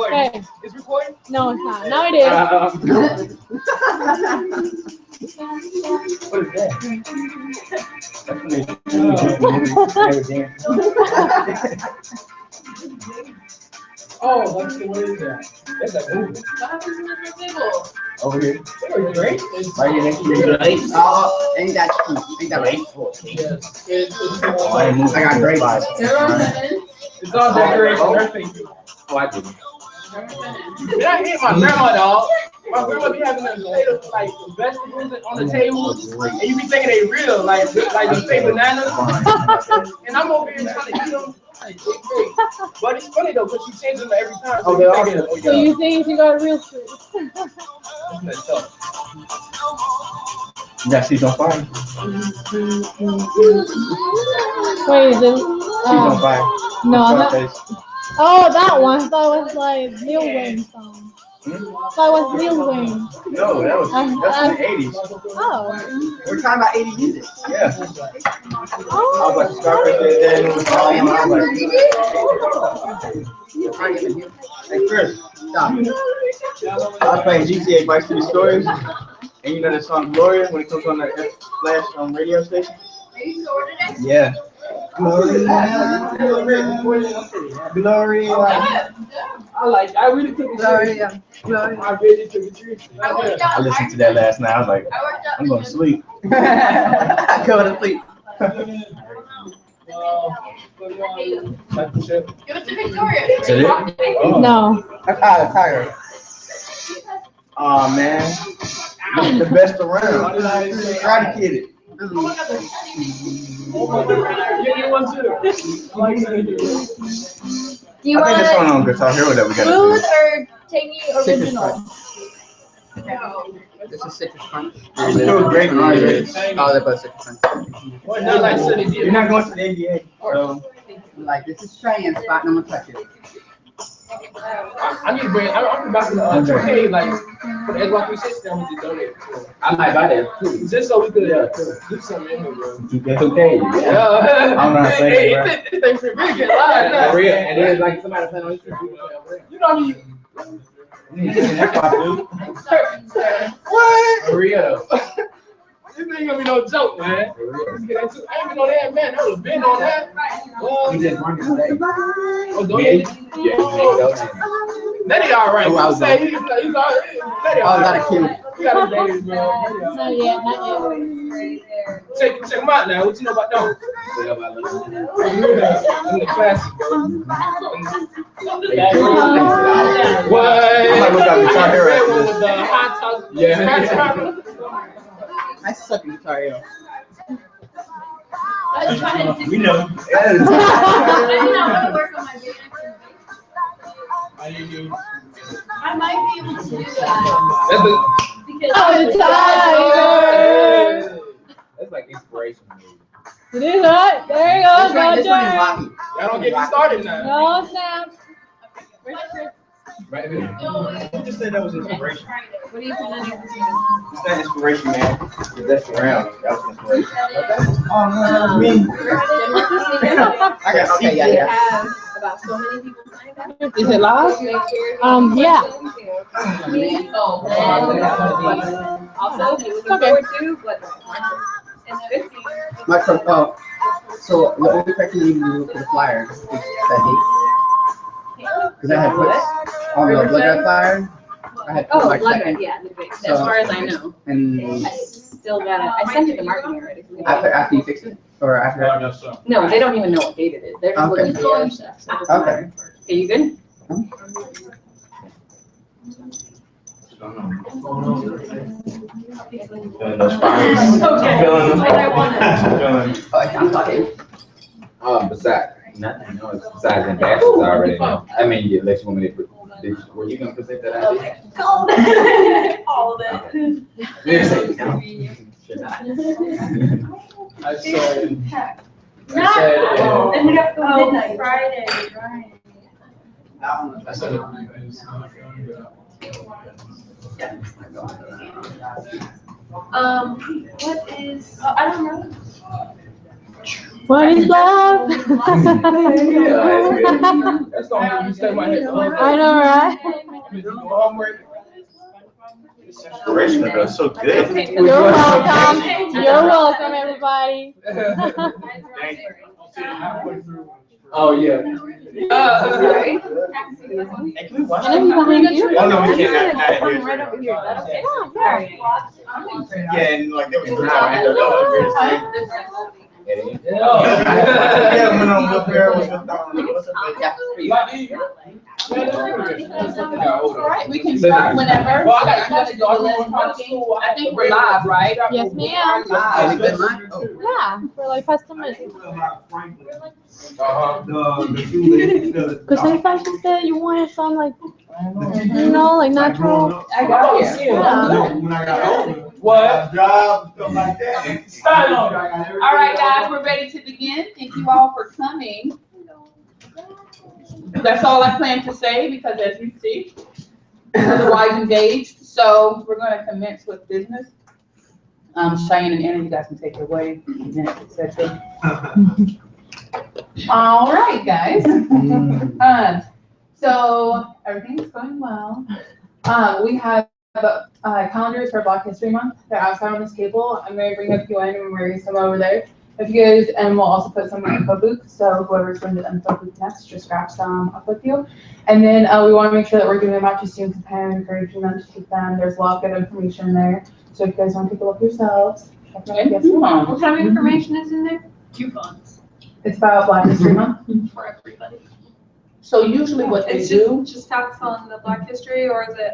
Okay. It's recording? No, it's not. Now it is. What is that? Oh, let's see, what is that? That's like movie. What happens in the table? Over here. They were great. Right here next to you. Ain't that true? Ain't that right? Yes. I got great. It's all decoration. Everything. Oh, I didn't. Did I hit my grandma, dog? My grandma be having the potatoes, like vegetables on the table, and you be thinking they real, like the fake bananas. And I'm over here trying to eat them. Like, it's great. But it's funny though, because she changes them every time. So you thinking, So you think you got real food? You got she's on fire. Wait, is it? She's on fire. No, that, Scarface. oh, that one. I thought it was like Lil Wayne song. I thought it was Lil Wayne. No, that's in the 80s. Oh. We're talking about 80s music. Yeah. I Oh. was like Scarface and then it was all in. I was like, hey Chris, stop. I was playing GTA Vice City Stories, and you know that song Gloria when it comes on the Flash radio station? Yeah. Gloria. I really took it serious. I really took it serious. I listened to that last night. I was like, I'm going to sleep. Go to sleep. Give it to Victoria. Is it? Oh. No. I'm tired. Oh man, the best around. Karate Kid it. Give me one too. I like that. Do you I think want this one on Guitar Hero that we got. smooth or tangy original? This is Citrus Punch. It was great. Oh, they're both Citrus Punch. You're not going to the NBA. So, like, this is Cheyenne spot, and I'm gonna touch it. I need to bring. I'm about to 2K like for the Xbox 360. I'm gonna donate. I might buy that too. Just so we could do something in here, bro. It's okay. Yeah. I don't know how to say it, bro. This thing's for real get live now. For real. And then like somebody playing on YouTube. You know what I mean? That's my dude. What? For real. This ain't gonna be no joke, man. Let's get into it. I ain't been on that, man. That was been on that. We just run it today. Oh, donate? Yeah. Nettie all right. Oh, I was Say he's all right. Nettie all right. Not a kid. You got a baby, bro. Not yet, not yet. Check him out now. What you know about them? In the class, bro. What? I'm gonna look up Guitar Hero. Red one with the hot sauce. Yeah. I suck in Guitar Hero. We know. I did not want to work on my big I might be able to do that. Because Oh, the tiger. That's like inspiration. It is hot. There you go. This one is Go, hockey. Y'all don't get me started now. No snap. Right here. You just said that was inspiration. What are you presenting? It's not inspiration, man. That's around. That was inspiration. Oh no, me. I got okay, yeah. Have about so many people signed up. Is it live? Yeah. Also, he was looking forward to, but and the 15th. My so the only question you need to do for the flyer is that date. Because I had put on the blood red flyer. I had put Oh, my blood second. red, yeah, the big, So- as far as I know. And I still got it. I sent it to marketing already. after you fix it, or after. No, they don't even know what date it is. They're just Okay. looking for the other stuff. So it doesn't Okay. matter. Okay, you good? Feeling those fires. Okay. Feeling them. Like I wanna- Feeling. I'm talking. Besides, nothing, no, besides ambassadors, I already know. I mean, you let you want me to, were you gonna present that idea? All of it. Yeah, say, no. I said, Not, and we got to go midnight. Friday, right. I said, What is, I don't know. What is love? Yeah, that's good. That's gonna help you stay my head. I know, right? You do homework. It's inspirational, though. It's so good. You're welcome. You're welcome, everybody. Thank you. Oh, yeah. Right. Hey, can we watch I know you behind you. Oh, no, we can't. Not here. Right over here. That's okay. Yeah, Yeah, and like, there was a time. Yeah, when I'm up there with All right, we can start whenever. Well, I gotta go. I think we're live, right? Yes, ma'am. Yeah, for like customers. Cause sometimes you said you wanted some like, you know, like natural. I got you. Yeah. When I got older. What? Job, stuff like that. Style on. All right, guys, we're ready to begin. Thank you all for coming. That's all I plan to say because as you see, otherwise engaged. So we're going to commence with business. Cheyenne and Anna, you guys can take it away. Minutes, etc. All right, guys. So everything's going well. We have calendars for Black History Month. They're outside on this table. I'm going to bring a few in and we're going to some over there. If you guys, and we'll also put some in the info booth. So whoever's going to the info booth next, just grab some up with you. And then we want to make sure that we're giving them out to students and parents, encouraging them to take them. There's a lot of good information there. So if you guys want to take a look yourselves, What kind of information is in there? Coupons it's about Black History Month. for everybody. So usually what they It's do, just talks on the Black History, or is it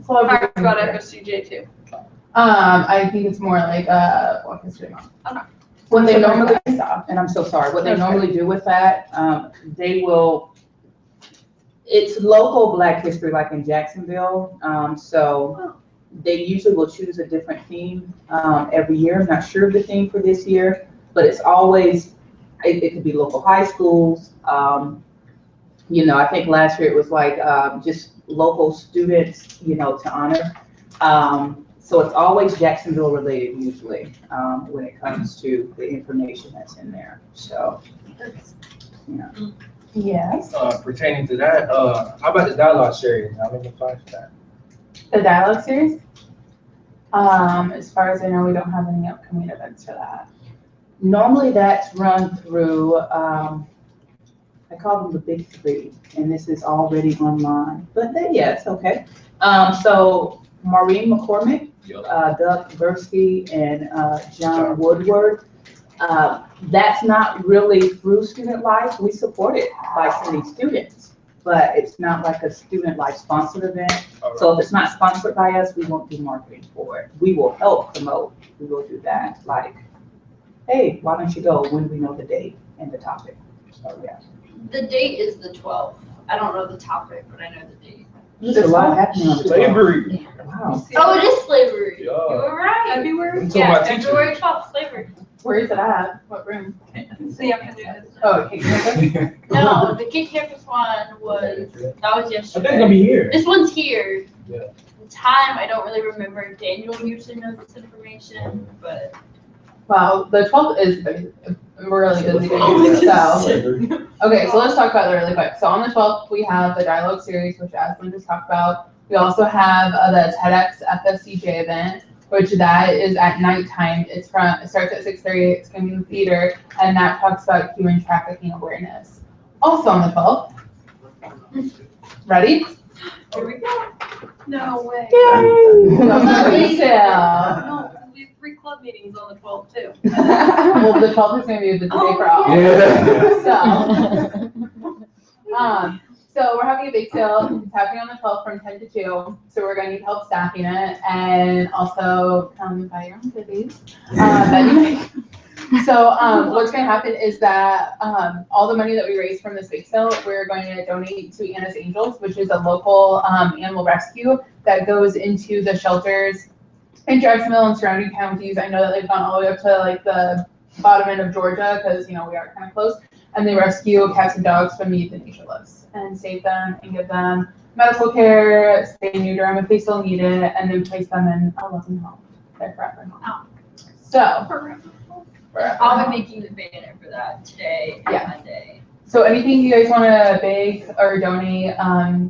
so talks about FSCJ too? I think it's more like Black History Month. Okay. What they normally, and I'm so sorry, what they normally do with that, they will, it's local Black history, like in Jacksonville. So they usually will choose a different theme every year. I'm not sure of the theme for this year, but it's always, it could be local high schools. You know, I think last year it was like just local students, you know, to honor. So it's always Jacksonville related usually when it comes to the information that's in there. So, yeah. Yes. Pertaining to that, how about the dialogue series? How many applies for that? The dialogue series? As far as I know, we don't have any upcoming events for that. Normally that's run through, I call them the big three, and this is already online, but yeah, it's okay. So Maureen McCormick, Doug Gursky, and John Woodward. That's not really through Student Life. We support it by sending students, but it's not like a Student Life sponsored event. So if it's not sponsored by us, we won't do marketing for it. We will help promote. We will do that. Like, hey, why don't you go when we know the date and the topic? So yeah. The date is the 12th. I don't know the topic, but I know the date. There's a lot happening on the Slavery. Wow. Oh, it is slavery. Yeah. You were right. February? So Yeah, my teacher- February 12th, slavery. Where is it at? What room? See, I can do this. Oh, okay. No, the Kid Campus one was, that was I think it's yesterday. gonna be here. This one's here. Yeah. The time, I don't really remember. Daniel usually knows this information, but. Well, the 12th is really busy. So, okay, so let's talk about it really quick. So on the 12th, we have the dialogue series, which Ashlyn just talked about. We also have the TEDx FSCJ event, which that is at nighttime. It starts at 6:30. It's going to be in the theater, and that talks about human trafficking awareness. Also on the 12th. Ready? Here we go. No way. Retail. No, we have 3 club meetings on the 12th too. Well, the 12th is going to be a busy day for all. So we're having a bake sale. It's happening on the 12th from 10 to 2. So we're going to need help staffing it, and also come buy your own goodies that you make. So what's going to happen is that all the money that we raise from this bake sale, we're going to donate to Anna's Angels, which is a local animal rescue that goes into the shelters in Jacksonville and surrounding counties. I know that they've gone all the way up to like the bottom end of Georgia because, you know, we are kind of close. And they rescue cats and dogs from the euthanasia and save them and give them medical care, spay and neuter them if they still need it, and then place them in a loving home, their forever home. So, forever. I'll be making the banner for that today and Yeah. Monday. So anything you guys want to bake or donate,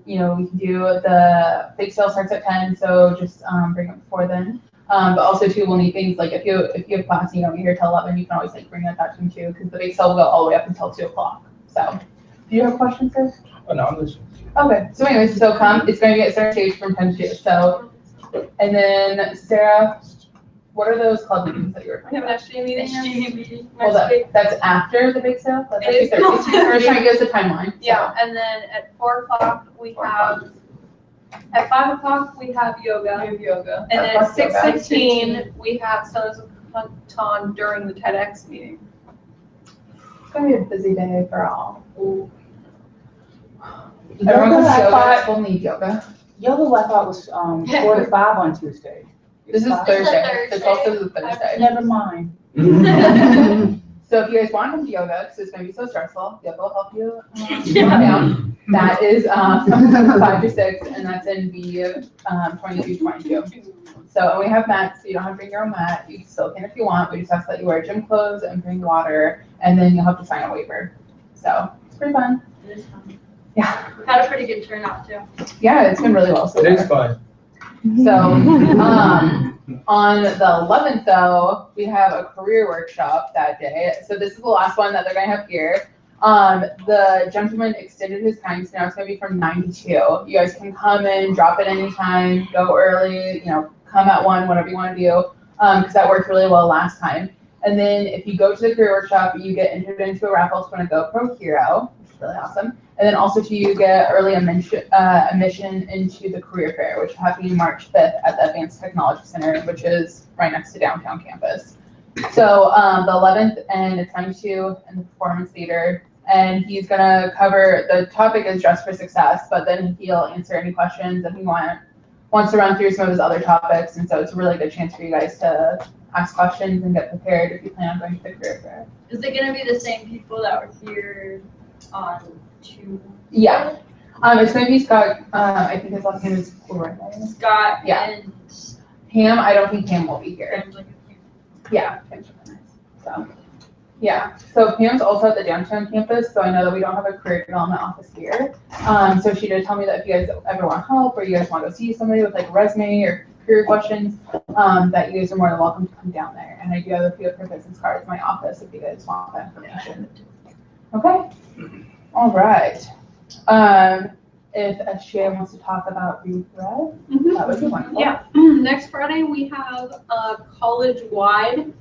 we can do. The bake sale starts at 10, so just bring it before then. But also too, we'll need things like if you have class, and you don't get here till 11, you can always bring that time too, because the bake sale will go all the way up until 2 o'clock. So, do you have questions, sir? Oh, no, I'm listening. Okay. So anyways, so come. It's going to be at center stage from 10 to 2. So, and then Sarah, what are those club meetings that you were We talking have about? an SGA meeting. SGA meeting Hold next up. week. That's after the bake sale? That's It is. actually Thursday. We're just trying to give us a timeline. Yeah, and then at 4 o'clock, we have, at 5 o'clock, we have yoga. We have yoga. And then at 6:15, 6:15, we have Sons of Punton during the TEDx meeting. It's going to be a busy day for all. Yoga, Everyone who's I yoga thought, will need yoga. yoga, I thought was 4 to 5 on Tuesday. This is Five? Thursday. The Thursday. 12th is a Thursday. Never mind. So if you guys want to come to yoga, because it's going to be so stressful, yoga will help you calm down. That is 5 to 6, and that's in B 2222. So and we have mats, so you don't have to bring your own mat. You still can if you want. We just ask that you wear gym clothes and bring water, and then you'll have to sign a waiver. So it's pretty fun. It is fun. Yeah. Had a pretty good turnout too. Yeah, it's been really well so It is far. fun. So, on the 11th though, we have a career workshop that day. So this is the last one that they're gonna have here. The gentleman extended his time, so now it's gonna be from 9 to 2. You guys can come in, drop it anytime, go early, come at 1, whatever you wanna do, because that worked really well last time. And then if you go to the career workshop, you get entered into a raffle to win a GoPro Hero, which is really awesome. And then also you get early admission into the career fair, which is happening March 5th at the Advanced Technology Center, which is right next to downtown campus. So the 11th, and it's 9 to 2 in the Performance Theater. And he's gonna cover, the topic is Dress for Success, but then he'll answer any questions if he wants to run through some of his other topics. And so it's a really good chance for you guys to ask questions and get prepared if you plan on going to the career fair. Is it gonna be the same people that were here on Tuesday? Yeah. It's gonna be Scott, I think his last name is Renee. Scott Yeah. and Pam, I don't think Pam will be here. Pam's like, Yeah, Pam's really nice. So, yeah. So Pam's also at the downtown campus, so I know that we don't have a career development office here. So she did tell me that if you guys ever want help or you guys want to go see somebody with like a resume or career questions, that you guys are more than welcome to come down there. And I do have a few of her business cards in my office if you guys want that information. Okay. All right. If SGA wants to talk about Refresh, that would be wonderful. Yeah, next Friday, we have a college-wide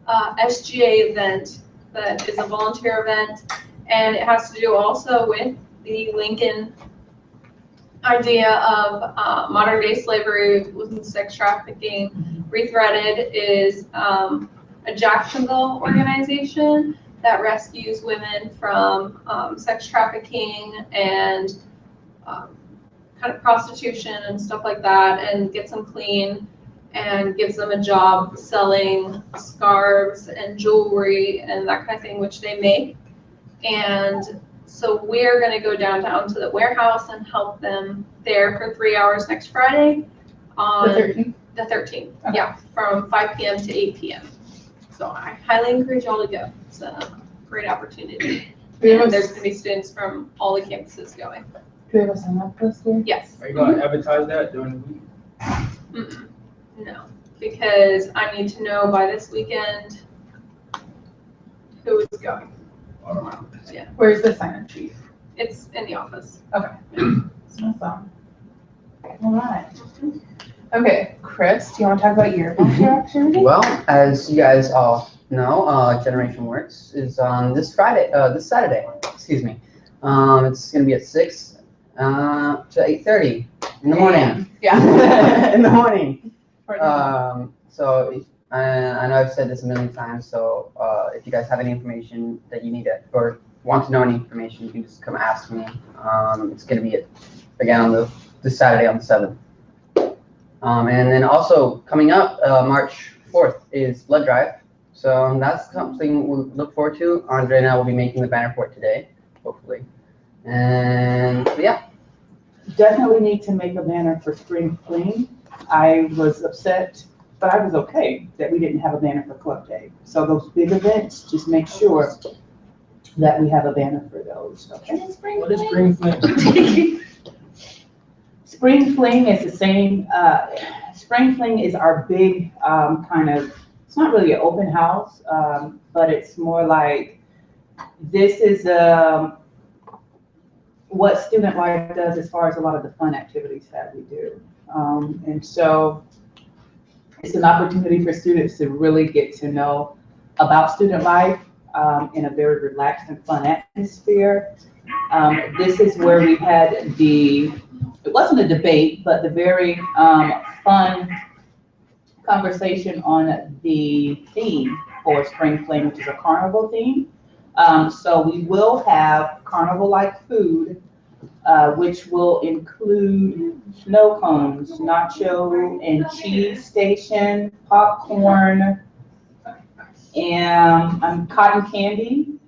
SGA event that is a volunteer event, and it has to do also with the Lincoln idea of modern-day slavery with sex trafficking. Rethreaded is a Jacksonville organization that rescues women from sex trafficking and kind of prostitution and stuff like that, and gets them clean and gives them a job selling scarves and jewelry and that kind of thing, which they make. And so we're going to go downtown to the warehouse and help them there for 3 hours next Friday on The 13th. the 13th. Okay. Yeah, from 5 p.m. to 8 p.m. So I highly encourage y'all to go. It's a great opportunity. And there's going to be students from all the campuses going. Do we have a sign up list here? Yes. Are you gonna advertise that during the week? Mm-mm. No, because I need to know by this weekend who is going. Where's the sign up sheet? It's in the office. Awesome. All right. Okay, Chris, do you want to talk about your volunteer activity? Well, as you guys all know, Generation Works is on this Saturday, excuse me. It's gonna be at 6 to 8:30 in the morning. Yeah. In the morning. So I know I've said this a million times, so if you guys have any information that you need or want to know any information, you can just come ask me. It's gonna be again on this Saturday on the 7th. And then also coming up, March 4th is Blood Drive. So that's something we'll look forward to. Andre and I will be making the banner for it today, hopefully. And so, yeah. Definitely need to make a banner for Spring Fling. I was upset but I was okay that we didn't have a banner for Club Day. So those big events, just make sure that we have a banner for those, okay? What is Spring Fling? Spring Fling is the same, Spring Fling is our big, kind of, it's not really an open house, but it's more like, this is, what Student Life does as far as a lot of the fun activities that we do. And so it's an opportunity for students to really get to know about Student Life in a very relaxed and fun atmosphere. This is where we had it wasn't a debate, but the very fun conversation on the theme for Spring Fling, which is a carnival theme. So we will have carnival-like food, which will include snow cones, nacho and cheese station, popcorn, and cotton candy.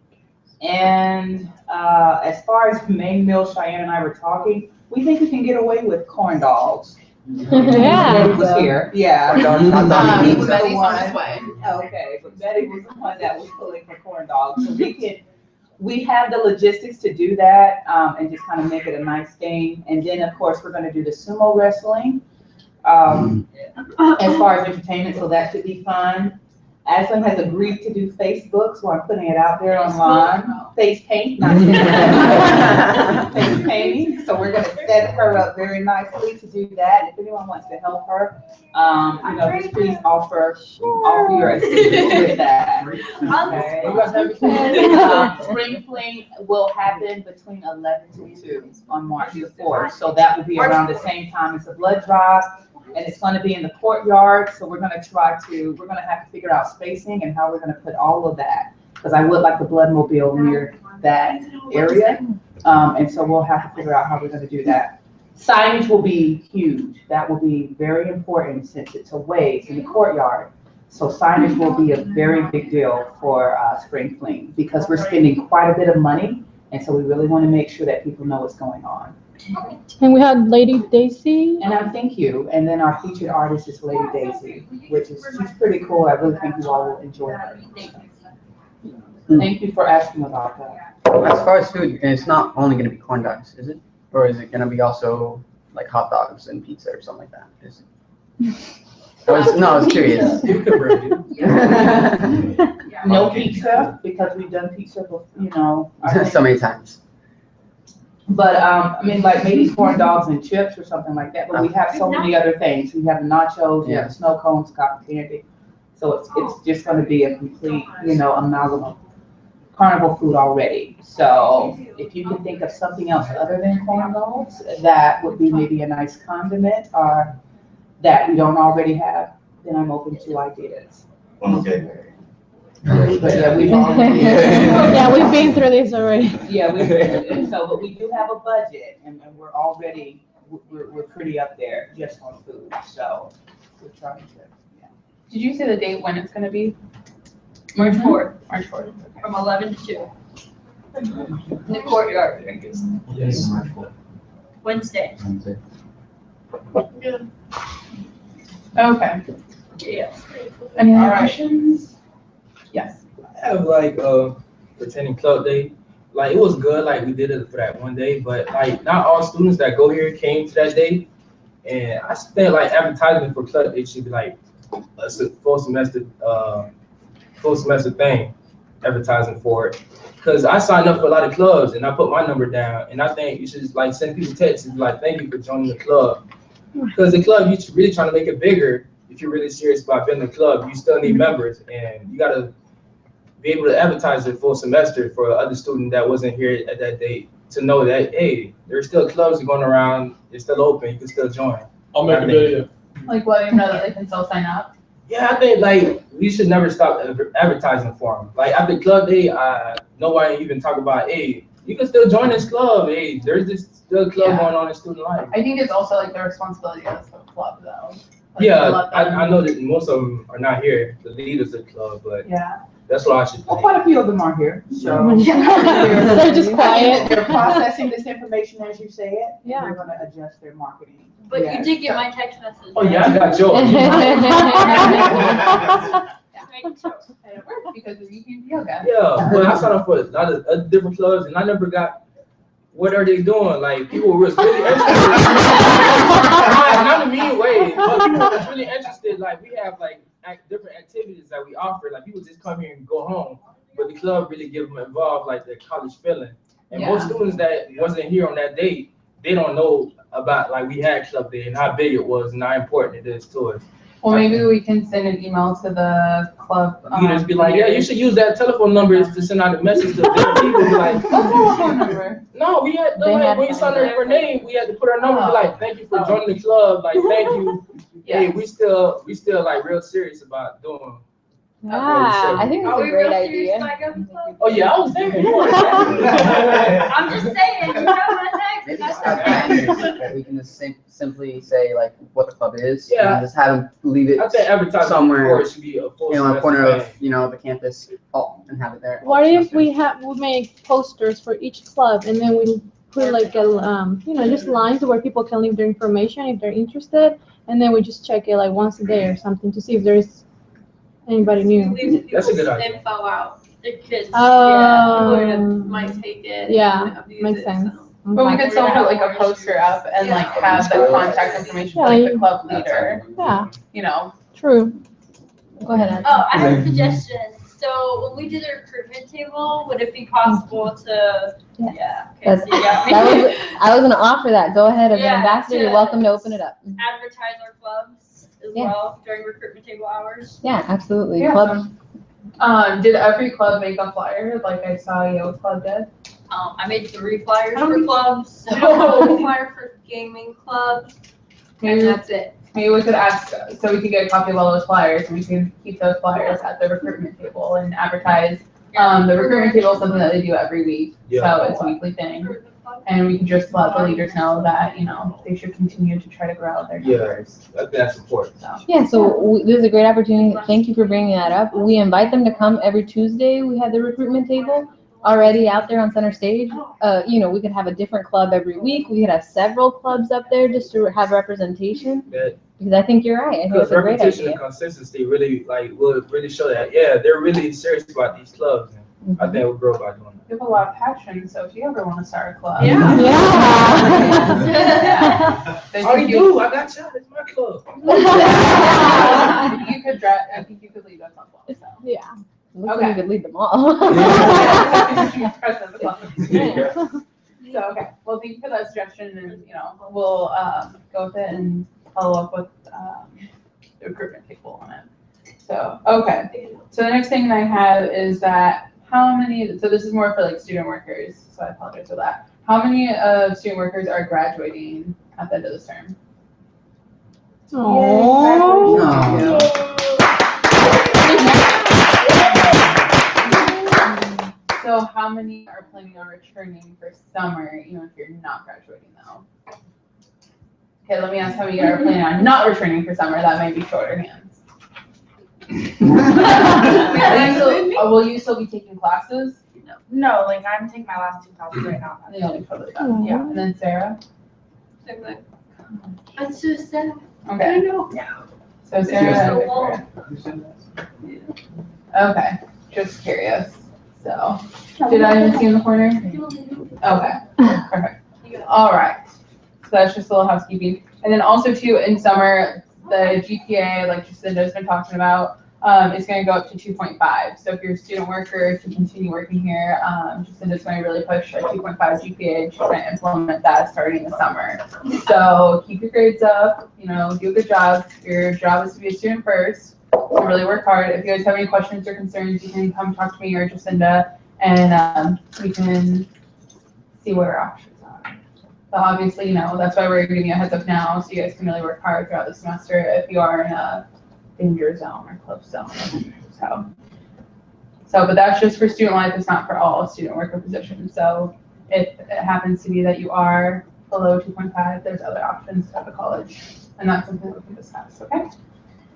And as far as main meal, Cheyenne and I were talking, we think we can get away with corn dogs. Yeah. Betty was here, yeah. Betty was Betty's the on his one. way. Okay, but Betty was the one that was pulling for corn dogs. So we have the logistics to do that, and just kind of make it a nice game. And then, of course, we're gonna do the sumo wrestling, as far as entertainment, so that should be fun. Aslan has agreed to do Facebook, so I'm putting it out there online. Face paint, not face painting. So we're gonna set her up very nicely to do that. If anyone wants to help her, just please offer your assistance with that. Okay. Spring Fling will happen between 11 to 2 on March the 4th. So that will be around the same time as the blood drive. And it's going to be in the courtyard, so we're going to have to figure out spacing and how we're going to put all of that, because I would like the blood mobile near that area, and so we'll have to figure out how we're going to do that. Signage will be huge. That will be very important since it's away, it's in the courtyard. So signage will be a very big deal for Spring Fling, because we're spending quite a bit of money, and so we really want to make sure that people know what's going on. And we had Lady Daisy. And thank you. And then our featured artist is Lady Daisy, she's pretty cool. I really think you all will enjoy her. Thank you for asking about that. As far as food, it's not only going to be corn dogs, is it? Or is it going to be also like hot dogs and pizza or something like that? Is it? I was curious. You can bring it. No pizza, because we've done pizza before, So many times. But, like maybe corn dogs and chips or something like that, but we have so many other things. We have the nachos, we have the snow cones, cotton candy. So it's just gonna be a complete, amalgam of carnival food already. So if you can think of something else other than corn dogs, that would be maybe a nice condiment, or that we don't already have, then I'm open to ideas. Okay. But yeah, We've been through this already. Yeah, but we do have a budget, and we're pretty up there just on food, so we're trying to, Did you say the date when it's gonna be? March 4th, March 4th. from 11 to 2. In the courtyard, I guess. Yes. Wednesday. Okay. Yeah. Any other All right. questions? Yes. I have attending club day. Like, it was good, like we did it for that one day, but like not all students that go here came to that day. And I think like advertisement for club day should be like a full semester thing, advertising for it. Cause I signed up for a lot of clubs and I put my number down, and I think you should just like send people texts and be like, thank you for joining the club. Cause the club, you're really trying to make it bigger. If you're really serious about building a club, you still need members, and you gotta be able to advertise it full semester for other student that wasn't here at that date to know that, hey, there's still clubs going around, it's still open, you can still join. I'll make a video. Like, well, that they can still sign up. Yeah, I think like we should never stop advertising for them. Like after club day, nobody even talk about, hey, you can still join this club. Hey, there's this still club going on in student life. I think it's also like the responsibility of the club though. Like, Yeah, to let them- I know that most of them are not here, the leaders of the club, but Yeah, That's why I should. Well, quite a few of them are here, so. They're just quiet. They're processing this information as you say it. and Yeah. They're gonna adjust their marketing. But Yes. you did get my text message. Oh, yeah, I got yours. Just making sure. And it worked because of UP yoga. Yeah, but I signed up for a lot of other different clubs and I never got, what are they doing? Like, people was really interested. Not in a mean way, but people was really interested. Like, we have like different activities that we offer. Like, people just come here and go home, but the club really get them involved, like the college feeling. And most students that wasn't here on that day, they don't know about, like, we had club day and how big it was and how important it is to us. Well, maybe we can send an email to the club. You just be like, yeah, you should use that telephone number to send out a message to different people. Be like, What telephone number? no, we had, They had when you signed up for name, we had to put our number, be like, thank you for joining the club, like, thank you. Hey, we still like real serious about doing. Yeah, I think it's Are a we great real serious idea. about Government Club? Oh, yeah, I was there. I'm just saying, you got my Maybe text. just have that, we can just simply say like what the club is. Yeah. And just have them leave it I think advertising somewhere, before it should be a full. in a corner semester of, you know, the campus, and have it there. What if we make posters for each club and then we put like a, just lines where people can leave their information if they're interested, and then we just check it like once a day or something to see if there's anybody new. Leave That's a good people's idea. info out. Because, Oh. people might take it. Yeah, and abuse makes it, sense. so. But we could still put like a poster up and like have the contact information for like the club leader, Yeah, you know? true. Go ahead, Ed. Oh, I have a suggestion. So when we do the recruitment table, would it be possible to, Yeah. okay, so you got me. I was gonna offer that. Go ahead, as an Yeah, ambassador, you're to- welcome to open it up. advertise our clubs as Yeah. well during recruitment table hours? Yeah, absolutely. Yeah. Club, Did every club make a flyer, like I saw Yale Club did? I made 3 flyers How for many- clubs, one flyer for gaming club, and Maybe, that's it. maybe we could ask, so we could get a copy of all those flyers, and we can keep those flyers at the recruitment table and advertise. The recruitment table is something that they do every week, so it's a weekly thing. And we can just let the leaders know that, you know, they should continue to try to grow their Yeah. numbers. That's important. So, yeah, so this is a great opportunity. Thank you for bringing that up. We invite them to come every Tuesday. We have the recruitment table already out there on center stage. We could have a different club every week. We could have several clubs up there just to have representation. That- Because I think you're right. I think Because it's a great repetition idea. and consistency really will really show that, yeah, they're really serious about these clubs. And I think we'll grow by doing you have a lot of passion, so if you ever want to start a club. Yeah. Yeah. Then that. Oh, you you do? I got you. It's my club. You could draft, I think you could lead us on well, so. Yeah. Looks like Okay. you could lead them all. President of the club. So, okay, well, thank you for that suggestion, and, we'll, go with it and follow up with, the recruitment people on it. So, okay, so the next thing I have is that so this is more for like student workers, so I apologize for that. How many student workers are graduating at the end of this term? Aww. So how many are planning on returning for summer, even if you're not graduating though? Okay, let me ask how many are planning on not returning for summer, that may be shorter hands. Will you still be taking classes? No, like I'm taking my last 2 classes right now. Yeah, totally done. Yeah, and then Sarah? Same thing. That's just sad. Okay, know. so Sarah. Okay, just curious, so, did I even see in the corner? Okay, perfect. All right, so that's just a little housekeeping. And then also too, in summer, the GPA, like Jacinda's been talking about, is gonna go up to 2.5. So if you're a student worker to continue working here, Jacinda's gonna really push a 2.5 GPA, and she's gonna implement that starting the summer. So keep your grades up, do a good job. Your job is to be a student first, so really work hard. If you guys have any questions or concerns, you can come talk to me or Jacinda, and we can see what our options are. But obviously, that's why we're giving you a heads up now, so you guys can really work hard throughout the semester if you are in a danger zone or close zone. But that's just for student life, it's not for all student worker positions. So if it happens to be that you are below 2.5, there's other options at the college, and that's something that we can discuss, okay?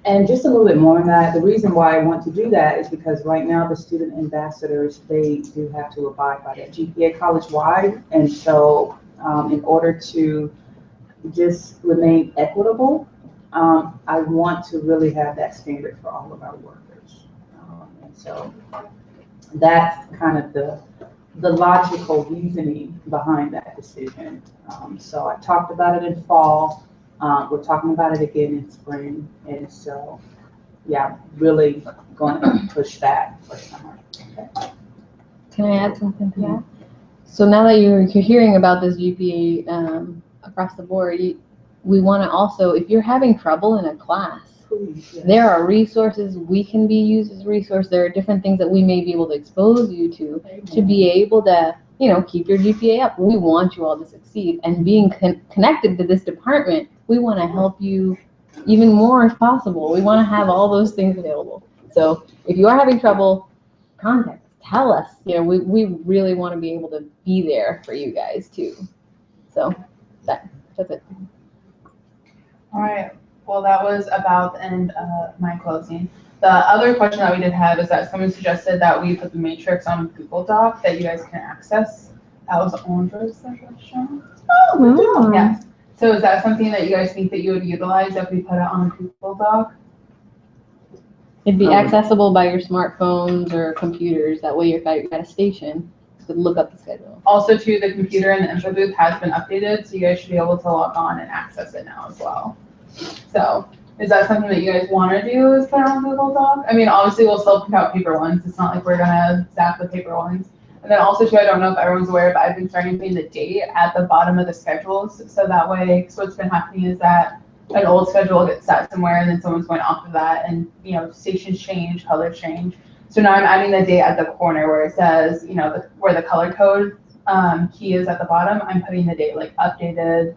And just a little bit more on that, the reason why I want to do that is because right now the student ambassadors, they do have to abide by that GPA college-wide. And so in order to just remain equitable, I want to really have that standard for all of our workers. And so that's kind of the logical reasoning behind that decision. So I talked about it in fall. We're talking about it again in spring. And so, yeah, really going to push that for summer. Okay. Can I add something to that? So now that you're hearing about this GPA across the board, we want to also, if you're having trouble in a class, Please, yes. there are resources we can be used as a resource. There are different things that we may be able to expose you to be able to, keep your GPA up. We want you all to succeed, and being connected to this department, we want to help you even more if possible. We want to have all those things available. So if you are having trouble, contact us, tell us. We really want to be able to be there for you guys too. So that's it. All right, well, that was about the end of my closing. The other question that we did have is that someone suggested that we put the matrix on Google Doc that you guys can access. That was Andrew's suggestion. Oh, Yes. So is that something that you guys think that you would utilize if we put it on Google Doc? It'd be accessible by your smartphones or computers. That way, if you're at a station, you could look up the schedule. Also, too, the computer in the info booth has been updated, so you guys should be able to log on and access it now as well. So is that something that you guys want to do, is put it on Google Doc? I mean, obviously, we'll still print out paper ones. It's not like we're going to zap the paper ones. And then also, too, I don't know if everyone's aware, but I've been starting putting the date at the bottom of the schedules. So that way, so what's been happening is that an old schedule gets set somewhere and then someone's going off of that, and, stations change, colors change. So now I'm adding the date at the corner where it says, where the color code key is at the bottom. I'm putting the date like updated,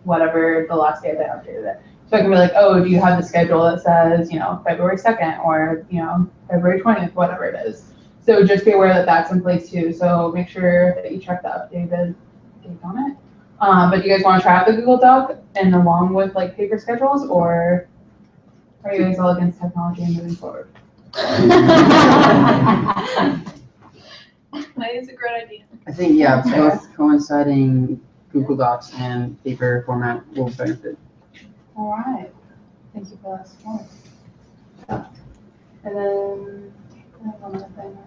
whatever the last day that I updated it. So I can be like, oh, do you have the schedule that says, February 2nd or, February 20th, whatever it is. So just be aware that that's in place too. So make sure that you check the updated date on it. But do you guys want to try out the Google Doc and along with like paper schedules, or are you guys all against technology and moving forward? I think it's a great idea. I think, yeah, both coinciding Google Docs and paper format will benefit. All right. Thank you for that support. And then I have one other thing.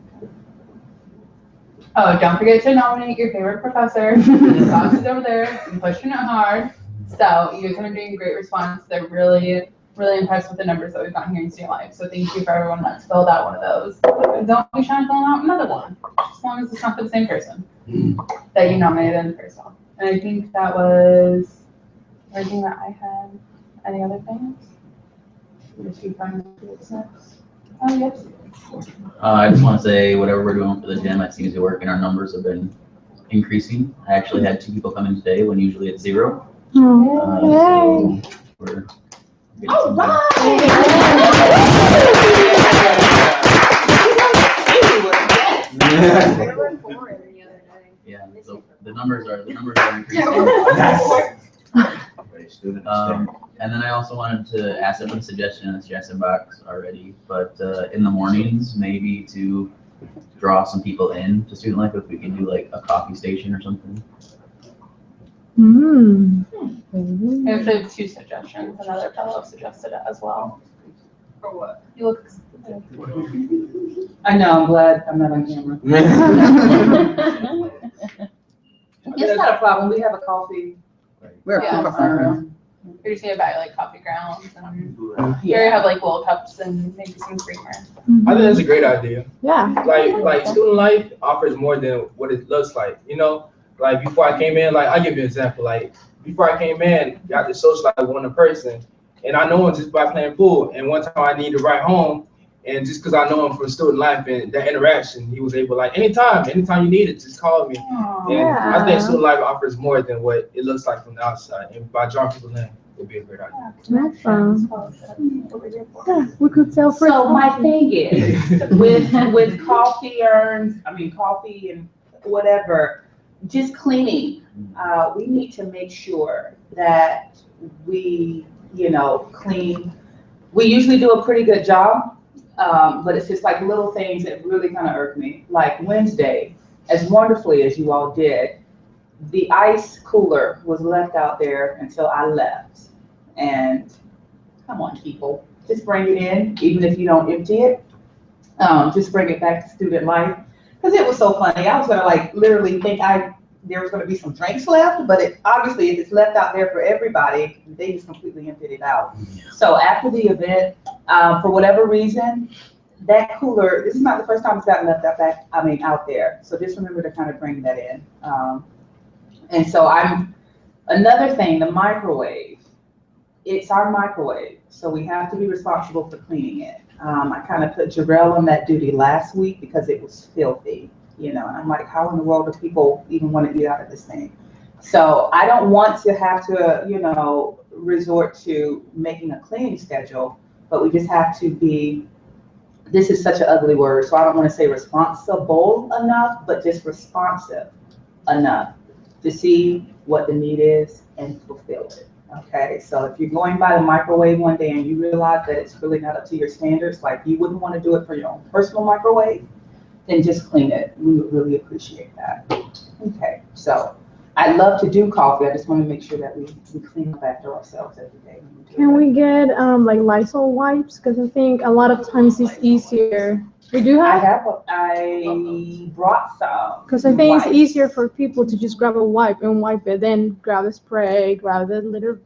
Oh, don't forget to nominate your favorite professor. The box is over there. I'm pushing it hard. So you guys have been doing a great response. They're really, really impressed with the numbers that we've gotten here in Student Life. So thank you for everyone that's filled out one of those. And don't be trying to fill out another one, as long as it's not for the same person that you nominated in the first one. And I think that was everything that I had. Any other things? Just keep finding what's next. Oh, yes. I just want to say whatever we're doing for the gym, it seems to work, and our numbers have been increasing. I actually had 2 people come in today when usually it's 0. So we're All right. Yeah, so the numbers are increasing. And then I also wanted to ask, I put a suggestion in the suggestion box already, but in the mornings, maybe to draw some people in to Student Life, if we can do like a coffee station or something. I actually have 2 suggestions. Another fellow suggested it as well. For what? You look. I know, I'm glad I'm not on camera. It's not a problem. We have a coffee. We're Yeah. You're just gonna buy like coffee grounds and here you have like little cups and maybe some creamer. I think that's a great idea. Yeah. Like Student Life offers more than what it looks like, Like before I came in, like I'll give you an example. Like before I came in, got to socialize with one person, and I know him just by playing pool. And one time I needed to write home, and just because I know him from Student Life and that interaction, he was able like anytime you need it, just call me. And I think Student Life offers more than what it looks like from the outside. And by drawing people in, it'd be a great idea. Awesome. Yeah, we could sell free. So my thing is, with coffee coffee and whatever, just cleaning, we need to make sure that we, clean we usually do a pretty good job, but it's just like little things that really kind of irk me. Like Wednesday, as wonderfully as you all did, the ice cooler was left out there until I left. And come on, people, just bring it in, even if you don't empty it. Just bring it back to student life. Because it was so funny. I was gonna like literally think there was gonna be some drinks left, but obviously if it's left out there for everybody, they just completely emptied it out. So after the event, for whatever reason, that cooler, this is not the first time it's gotten left out there. So just remember to kind of bring that in. And so another thing, the microwave. It's our microwave, so we have to be responsible for cleaning it. I kind of put Jarrell on that duty last week because it was filthy, and I'm like, how in the world do people even want to eat out of this thing? So I don't want to have to, resort to making a cleaning schedule, but we just have to be, this is such an ugly word, so I don't want to say responsible enough, but just responsive enough to see what the need is and fulfill it. Okay, so if you're going by the microwave one day and you realize that it's really not up to your standards, like you wouldn't want to do it for your own personal microwave, then just clean it. We would really appreciate that. Okay, so I love to do coffee. I just want to make sure that we clean up after ourselves every day. Can we get like Lysol wipes? Because I think a lot of times it's easier. We do have? I brought some. Because I think wipes. it's easier for people to just grab a wipe and wipe it, then grab a spray, grab the little,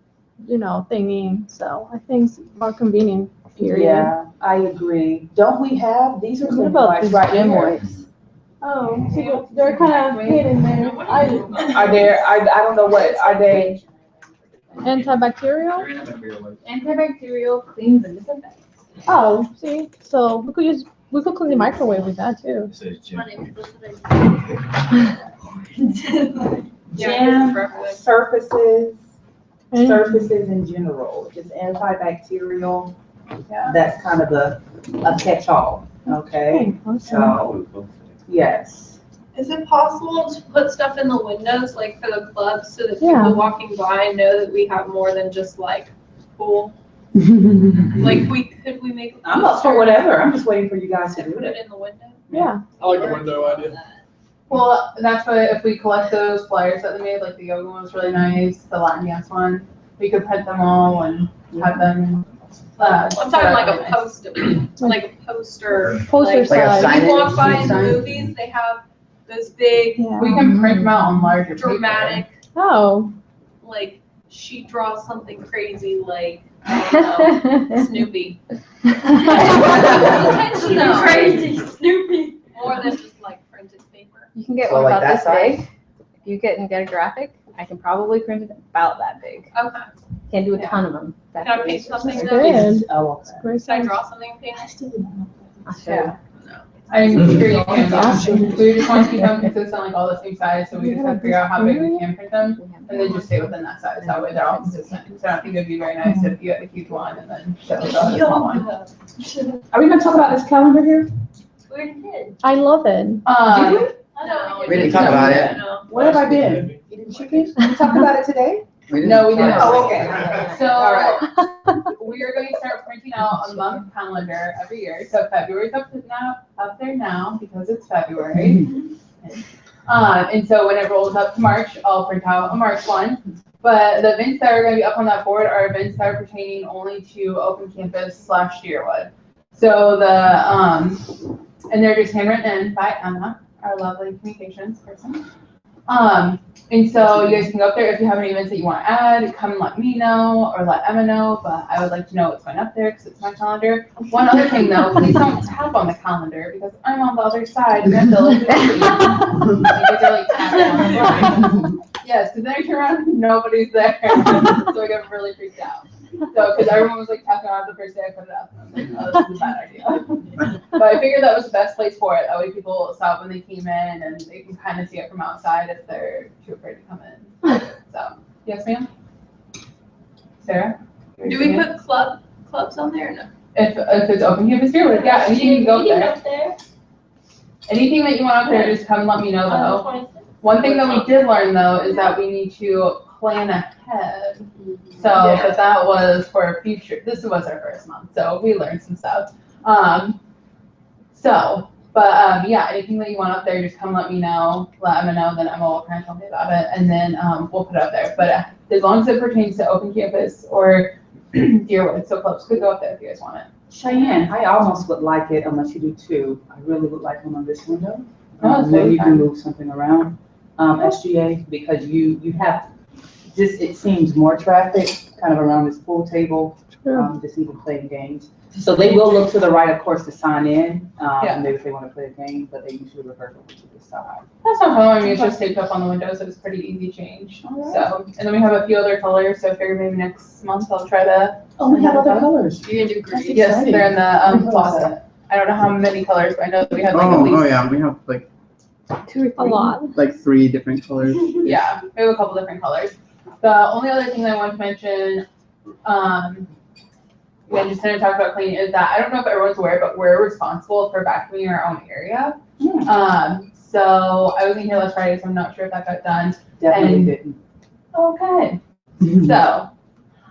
thingy. So I think it's more convenient, period. Yeah, I agree. Don't we have, these are What clean about wipes these right gym here. wipes? Oh, so they're kind of hidden there. Are there, I don't know what, are they? Antibacterial? Antibacterial, cleans and disinfects. Oh, see, so we could clean the microwave with that too. Jam, surfaces in general, just antibacterial. Yeah. That's kind of a catch-all, okay? So, yes. Is it possible to put stuff in the windows, like for the club, so that Yeah. people walking by know that we have more than just like pool? Like could we make? I'm up for whatever, I'm just waiting for you guys to To do put it. it in the window? Yeah. I like the window idea. Well, that's why if we collect those flyers that they made, like the yoga one was really nice, the Latin dance one, we could print them all and have them. I'm talking like a nice. poster, like a poster. Poster like, Like a size. when you signage, walk by in the sign? movies, they have those big, Yeah. We can print them out on larger paper. dramatic, Oh. like she draws something crazy, like I don't know, Snoopy. No. Crazy Snoopy. More than just like printed paper. You can get So one like about that this size? big. If you get a graphic, I can probably print it about that big. Okay. Can't do a ton of them. Can I paint something That's though? good. Oh, okay. Great Can I size. draw something and paint it? I'll show you. I'm sure you can. We just want to keep them consistent, like all the same size, so we just have to figure out how big we can print them, and then just stay within that size, that way they're all consistent. So I don't think it'd be very nice if you had a huge one and then that was a small one. Are we gonna talk about this calendar here? We already did. I love it. Did we? I know. We didn't talk about it. No. Where have I been? Eating chicken? We talked about it today? No, we didn't. Oh, okay. So, All right. we are going to start printing out a month calendar every year. So February's up there now because it's February. And so when it rolls up to March, I'll print out a March one. But the events that are going to be up on that board are events that are pertaining only to Open Campus / Deerwood. So and they're just handwritten in by Emma, our lovely communications person. And so you guys can go up there if you have any events that you want to add, come and let me know or let Emma know, but I would like to know what's going up there because it's my calendar. One other thing though, please don't tap on the calendar because I'm on the other side and I have to look at you. You get to like tap on the Yes, because then I turn around and nobody's there. So I got really freaked out. So, because everyone was like tapping on it the first day I put it up. And I was like, oh, this is a bad idea. But I figured that was the best place for it. That way people saw it when they came in and they can kind of see it from outside if they're too afraid to come in. So, yes, ma'am? Sarah? Do we put clubs on there or no? If it's Open Campus Deerwood, yeah, anything you can go Meeting there. up there Anything that you want up there, just come let me know on the though. 25th. One thing that we did learn though is that we need to plan ahead. So, but that was for future, this was our first month, so we learned some stuff. Yeah, anything that you want up there, just come let me know, let Emma know, then Emma will kind of tell me about it, and then we'll put it up there. But as long as it pertains to open campus or Deerwood, so clubs could go up there if you guys want it. Cheyenne, I almost would like it unless you do two. I really would like one on this window. Oh, that's Maybe really you can fine. move something around, SGA, because you have, just, it seems more traffic kind of around this pool table, just even playing games. So they will look to the right, of course, to sign in, maybe if they want to play a game, but they usually revert over to the side. That's not problem. I mean, it's just taped up on the windows, so it's pretty easy change. So, and then we have a few other colors, so I figure maybe next month I'll try to. Oh, we have other colors. You're gonna do green? Yes, they're in the closet. I don't know how many colors, but I know that we had like at least. Yeah, we have like A lot. like 3 different colors. Yeah, we have a couple different colors. The only other thing I want to mention, we just didn't talk about cleaning, is that I don't know if everyone's aware, but we're responsible for vacuuming our own area. So I wasn't here last Friday, so I'm not sure if that got done. Definitely didn't. Okay. So,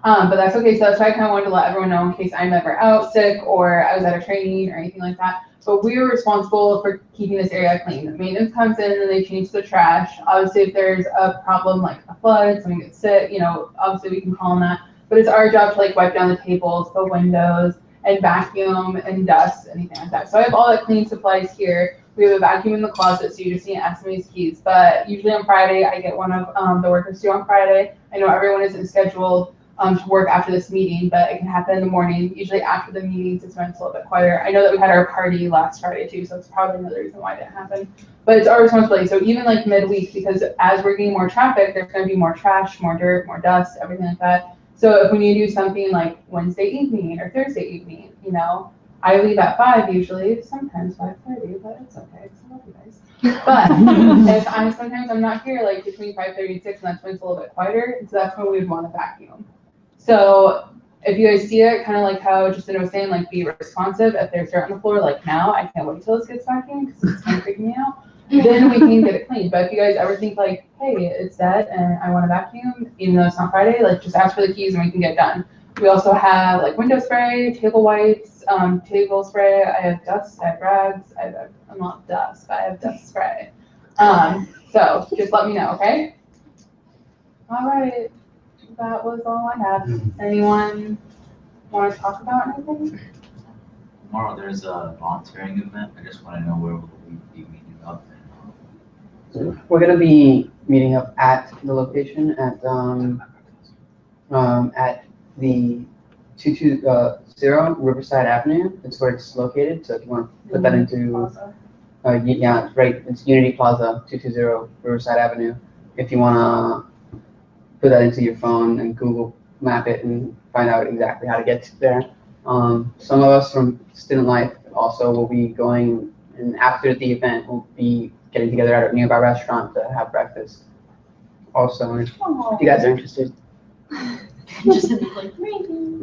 but that's okay. So that's why I kind of wanted to let everyone know in case I'm ever out sick or I was at a training or anything like that. But we are responsible for keeping this area clean. The maintenance comes in and they change the trash. Obviously, if there's a problem like a flood, someone gets sick, obviously we can call on that. But it's our job to like wipe down the tables, the windows, and vacuum and dust, anything like that. So I have all the cleaning supplies here. We have a vacuum in the closet, so you just need Esme's keys. But usually on Friday, I get one of the workers due on Friday. I know everyone isn't scheduled to work after this meeting, but it can happen in the morning. Usually after the meetings, it's when it's a little bit quieter. I know that we had our party last Friday too, so it's probably another reason why it didn't happen. But it's our responsibility. So even like midweek, because as we're getting more traffic, there's going to be more trash, more dirt, more dust, everything like that. So if we need to do something like Wednesday evening or Thursday evening, I leave at 5 usually, sometimes 5:30, but it's okay. I love you guys. But if sometimes I'm not here like between 5:30 and 6, and that's when it's a little bit quieter, and so that's when we would want to vacuum. So if you guys see it, kind of like how Justin was saying, like be responsive. If there's dirt on the floor, like now, I can't wait till this gets vacuumed because it's kind of freaking me out. Then we can get it cleaned. But if you guys ever think like, hey, it's dead and I want to vacuum, even though it's not Friday, like just ask for the keys and we can get it done. We also have like window spray, table wipes, table spray. I have dust, I have rags, I'm not dust, but I have dust spray. So just let me know, okay? All right, that was all I had. Anyone want to talk about anything? Tomorrow there's a volunteering event. I just want to know where we'll be meeting up. We're gonna be meeting up at the location at the 220 Riverside Avenue. It's where it's located. So if you want to put that into, yeah, it's right. It's Unity Plaza, 220 Riverside Avenue. If you want to put that into your phone and Google Map it and find out exactly how to get there. Some of us from Student Life also will be going, and after the event, we'll be getting together at a nearby restaurant to have breakfast. Also, if you guys are interested. Just like, maybe.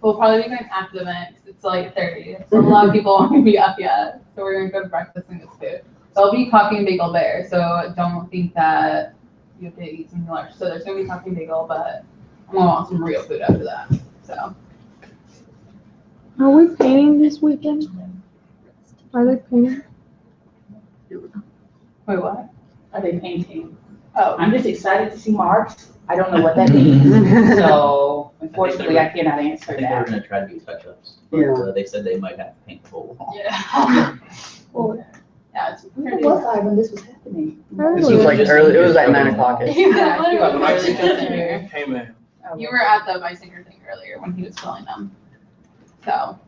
We'll probably be going after the event 'cause it's like 30. So a lot of people won't be up yet. So we're going to go to breakfast and get food. So I'll be coffee and bagel there. So don't think that you have to eat something large. So there's going to be coffee and bagel, but I'm going to want some real food after that. So. Are we painting this weekend? Are they painting? Wait, what? Are they painting? Oh. I'm just excited to see marks. I don't know what that means. So unfortunately, I cannot answer I think they were that. gonna try to do touch-ups, but Yeah. they said they might have to paint the whole wall. Yeah. Well, Yeah, it's where pretty. was I when this was happening? This was like early. It was at 9 o'clock. Yeah, you were Mike really Singer. just in here. Hey, man. Oh, You were at the Meisinger thing earlier when he was filling them. So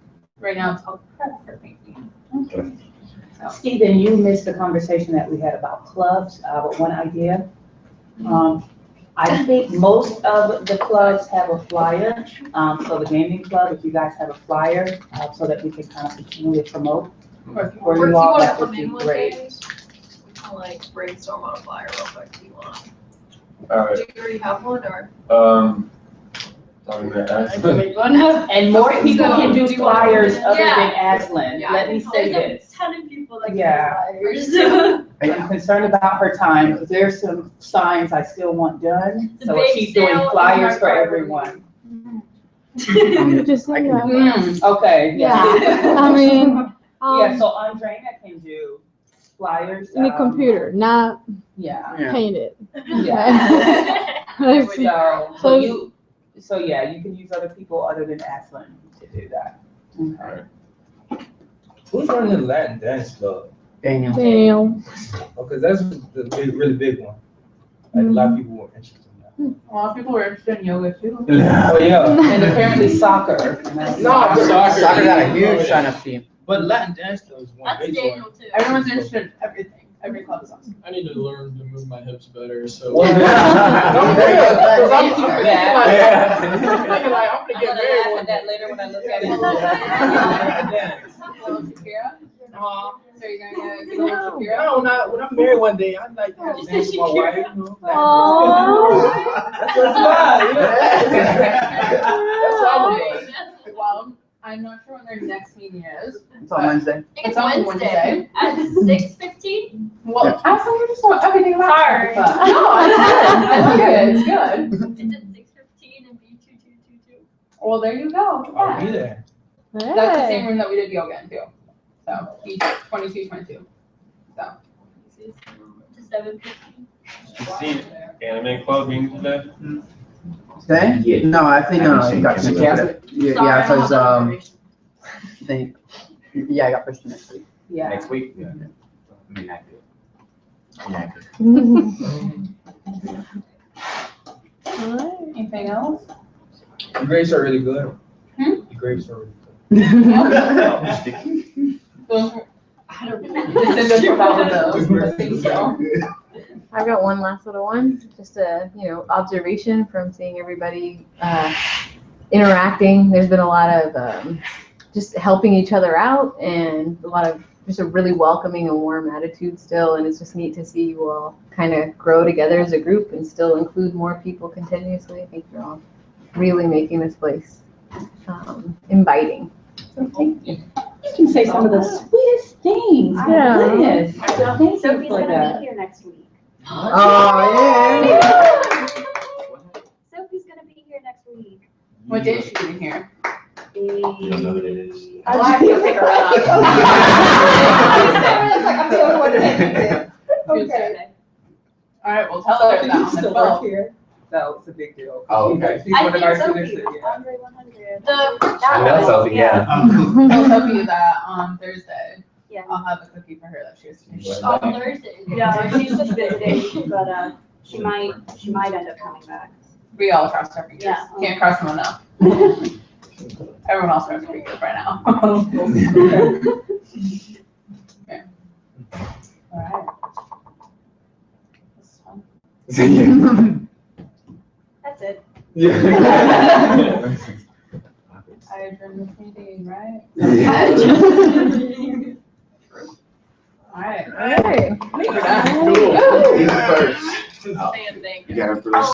right now it's called prep for painting. So. Stephen, you missed the conversation that we had about clubs, but one idea. I think most of the clubs have a flyer. So the gaming club, if you guys have a flyer, so that we can kind of continually promote. Or if you For Or if you you all, want to that would come be in one great. day, we can like brainstorm on a flyer real quick if you want. All Do you already have one or? I'm gonna ask. Make one? And more Okay, people so can do do you want flyers to- other Yeah. than Aslan. Yeah, Let me say there's this. a ton of people people that Yeah. get flyers. I'm concerned about her time, because there's some signs I still want done, The so big she's doing sale flyers is for my everyone. Just, you know, Okay, yeah. I mean, Yeah, so Andrea can do flyers. in a computer, not Yeah. painted. Yeah. So- So yeah, you can use other people other than Aslan to do that. Okay. Who's running the Latin dance club? Daniel. Daniel. Okay, that's the big, really big one. Like a lot of people were interested in A lot of people were interested in yoga too. that. Oh, yeah. And apparently soccer. No, Soccer got a huge sign up fee. But Latin dance club is one That's big Daniel one. too. Everyone's interested in everything. Every club is awesome. I need to learn to move my hips better, so. Well, I'm thinking like, I'm gonna get married one day. later when I look at Shakira? So you're gonna get Shakira? No, not when I'm married one day. I'd like to have You dance said with my wife. Shakira. You know, Aww. That's what's fun. That's all I'm doing. Well, I'm not sure when their next meeting is. It's on Wednesday. It's on Wednesday at 6:15. Well, I thought you just want everything about Sorry. it. No, it's good. It's good. It's at 6:15 and B2222. Well, there you go. I'll be there. That's the same room that we did yoga in too. So, each 22. So. To 7:15. You see anime club meeting today? Today? Yeah. No, I think it got Cancel. yeah, Sorry, because I got pushed to next week. Yeah. Next week? Yeah. I mean, not good. Anything else? Your grades are really good. Hmm? Your grades are really Those were- I don't Send us for all of those. I think so. I've got one last little one, just a, observation from seeing everybody interacting. There's been a lot of just helping each other out and a lot of just a really welcoming and warm attitude still. And it's just neat to see you all kind of grow together as a group and still include more people continuously. I think you're all really making this place inviting. So thank you. You can say some of the sweetest things. Yeah. Yes. Thank you Sophie's for gonna that. be here next week. Oh, yeah. Sophie's gonna be here next week. What day is she getting here? You don't know what it is. Well, I have to pick her up. I'm the only one to take it. Okay. All right, well, tell her that on the 12th. here. That was a big deal. Oh, okay. She's I one of think our Sophie, students. that- Andre 100. I know Sophie, yeah. Tell Sophie that on Thursday, Yeah. I'll have a cookie for her that she has to make. On Thursday. Yeah, she's just visiting, but she might end up coming back. We all crossed our fingers. Yeah. Can't cross them enough. Everyone else crossed their fingers right now. Yeah. All right. This is fun. That's it. I adjourned this meeting, right? All right. All right. We're done. He's the first. Saying thank you. You got him first.